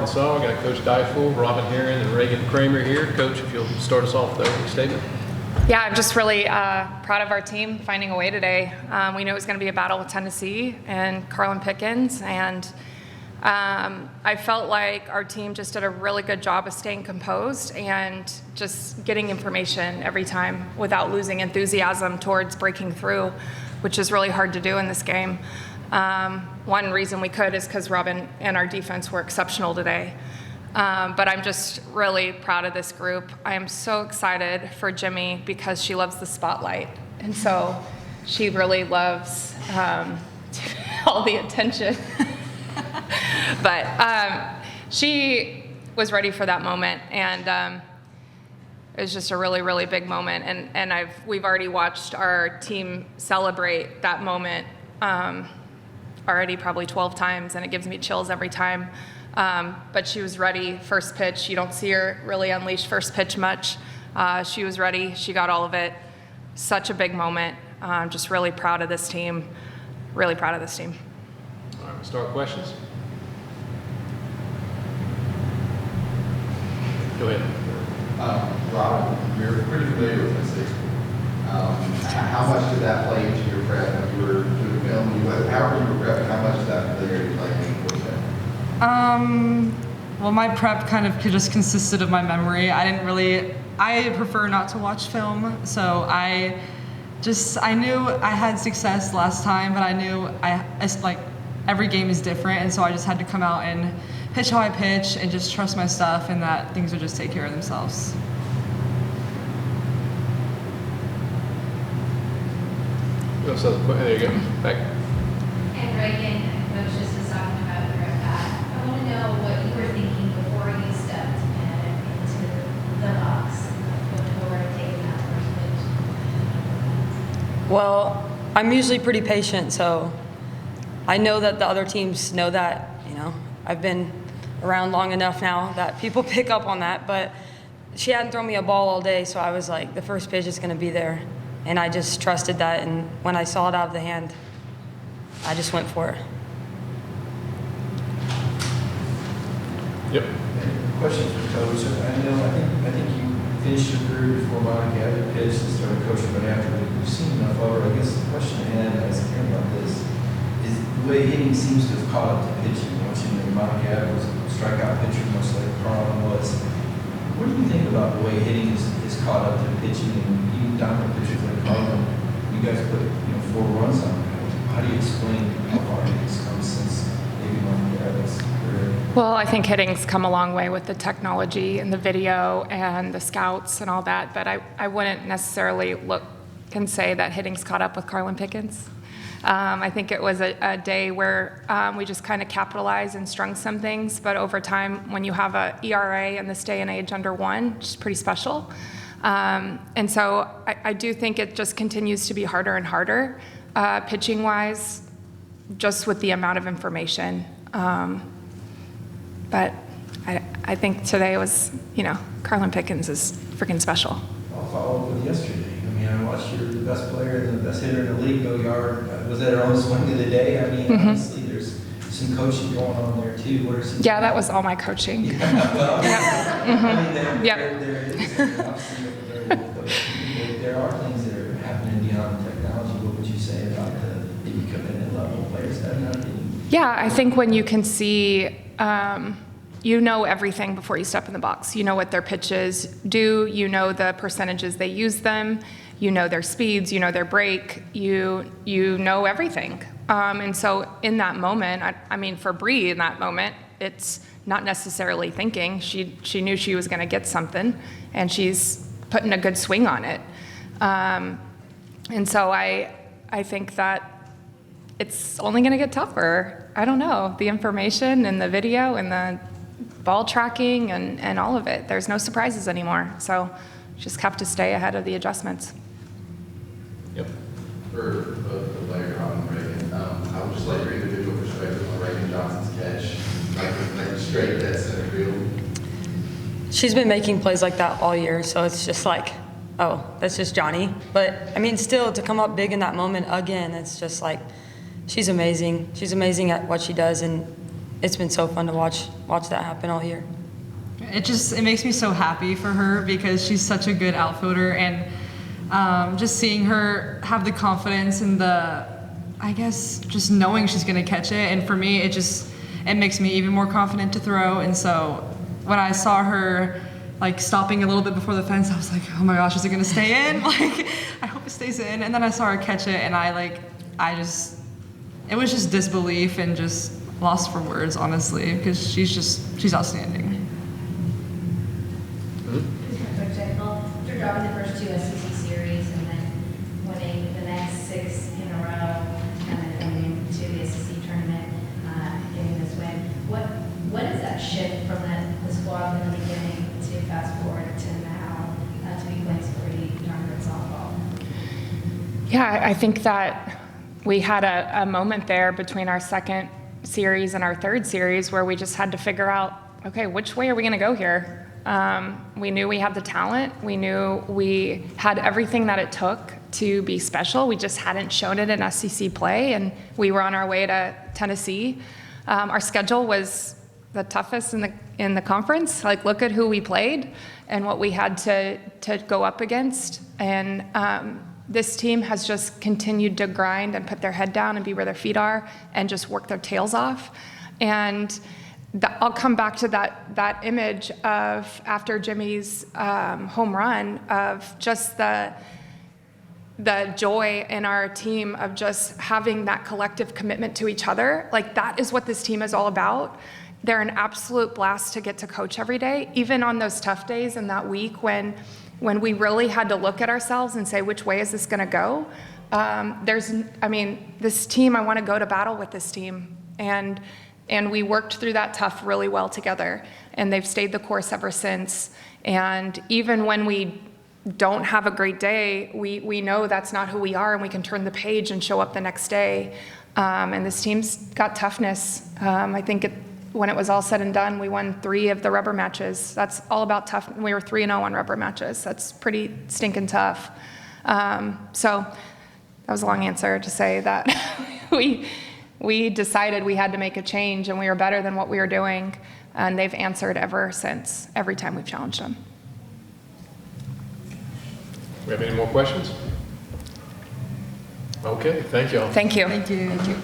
Arkansas. I got Coach Deifel, Robyn, Herron, and Raigan Kramer here. Coach, if you'll start us off with the opening statement. Yeah, I'm just really proud of our team finding a way today. We knew it was going to be a battle with Tennessee and Carlin Pickens, and I felt like our team just did a really good job of staying composed and just getting information every time without losing enthusiasm towards breaking through, which is really hard to do in this game. One reason we could is because Robyn and our defense were exceptional today. But I'm just really proud of this group. I am so excited for Jimmy because she loves the spotlight. And so she really loves all the attention. But she was ready for that moment. And it was just a really, really big moment. And we've already watched our team celebrate that moment already probably 12 times, and it gives me chills every time. But she was ready first pitch. You don't see her really unleash first pitch much. She was ready. She got all of it. Such a big moment. Just really proud of this team. Really proud of this team. All right, we'll start with questions. Go ahead. Robyn, you're pretty familiar with Tennessee. How much did that play into your prep when you were doing film? How you were prepping? How much did that familiarity play into your prep? Well, my prep kind of just consisted of my memory. I prefer not to watch film, so I knew I had success last time, but I knew it's like every game is different, and so I just had to come out and pitch how I pitch and just trust my stuff and that things would just take care of themselves. There you go. Back. And Raigan, Coach just was talking about your at-bat. I want to know what you were thinking before you stepped into the box, before taking that first pitch. Well, I'm usually pretty patient, so I know that the other teams know that. I've been around long enough now that people pick up on that, but she hadn't thrown me a ball all day, so I was like, the first pitch is going to be there. And I just trusted that, and when I saw it out of the hand, I just went for it. Yep. Question for Coach. I think you finished your career before Monica had pitched and started coaching, but after you've seen enough of her. I guess the question I had as I hear about this is the way hitting seems to have caught up to pitching. Monica was a strikeout pitcher, much like Carlin was. What do you think about the way hitting is caught up to pitching, and even dominant pitchers like Carlin? You guys put 4 runs on it. How do you explain how far hitting's come since maybe Monica's career? Well, I think hitting's come a long way with the technology and the video and the scouts and all that, but I wouldn't necessarily look and say that hitting's caught up with Carlin Pickens. I think it was a day where we just kind of capitalized and strung some things, but over time, when you have a ERA in this day and age under 1, which is pretty special. And so I do think it just continues to be harder and harder, pitching-wise, just with the amount of information. But I think today was, Carlin Pickens is freaking special. I'll follow up with yesterday. I watched the best player and the best hitter in the league go yard. Was that her own swing of the day? Obviously, there's some coaching going on there too. What are some that was all my coaching. Well, Yep. There are things that are happening beyond technology. What would you say about the commitment level of players that are not getting? Yeah, I think when you can see, you know everything before you step in the box. You know what their pitches do. You know the percentages they use them. You know their speeds. You know their break. You know everything. And so in that moment, I mean, for Bree in that moment, it's not necessarily thinking. She knew she was going to get something, and she's putting a good swing on it. And so I think that it's only going to get tougher. I don't know. The information and the video and the ball tracking and all of it. There's no surprises anymore. So just have to stay ahead of the adjustments. Yep. For the player on Raigan, I would just like your individual perspective on Raigan Johnson's catch, like straight dead center field. She's been making plays like that all year, so it's just like, oh, that's just Johnny. But, I mean, still, to come up big in that moment again, it's just like, she's amazing. She's amazing at what she does, and it's been so fun to watch that happen all year. It makes me so happy for her because she's such a good outfielder, and just seeing her have the confidence and I guess just knowing she's gonna catch it, and for me it makes me even more confident to throw. And so when I saw her like stopping a little bit before the fence, I was like, oh my gosh, is it gonna stay in? Like, I hope it stays in. And then I saw her catch it, and it was just disbelief and just lost for words, honestly, because she's outstanding. For example, after dropping the first two SEC series and then winning the next 6 in a row, and then coming into the SEC tournament, getting this win, what is that shift from the squad in the beginning to fast forward to now to be playing so pretty darn good softball? Yeah, I think that we had a moment there between our second series and our third series where we just had to figure out, okay, which way are we going to go here? We knew we had the talent. We knew we had everything that it took to be special. We just hadn't shown it in SEC play, and we were on our way to Tennessee. Our schedule was the toughest in the conference. Like, look at who we played and what we had to go up against. And this team has just continued to grind and put their head down and be where their feet are and just work their tails off. And I'll come back to that image of after Jimmy's home run of just the joy in our team of just having that collective commitment to each other. Like, that is what this team is all about. They're an absolute blast to get to coach every day, even on those tough days in that week when we really had to look at ourselves and say, which way is this going to go? This team, I want to go to battle with this team. And we worked through that tough really well together. And they've stayed the course ever since. And even when we don't have a great day, we know that's not who we are, and we can turn the page and show up the next day. And this team's got toughness. I think when it was all said and done, we won 3 of the rubber matches. That's all about tough. We were 3-0 on rubber matches. That's pretty stinking tough. So that was a long answer to say that we decided we had to make a change, and we were better than what we were doing. And they've answered ever since, every time we've challenged them. We have any more questions? Okay, thank you all. Thank you. Thank you.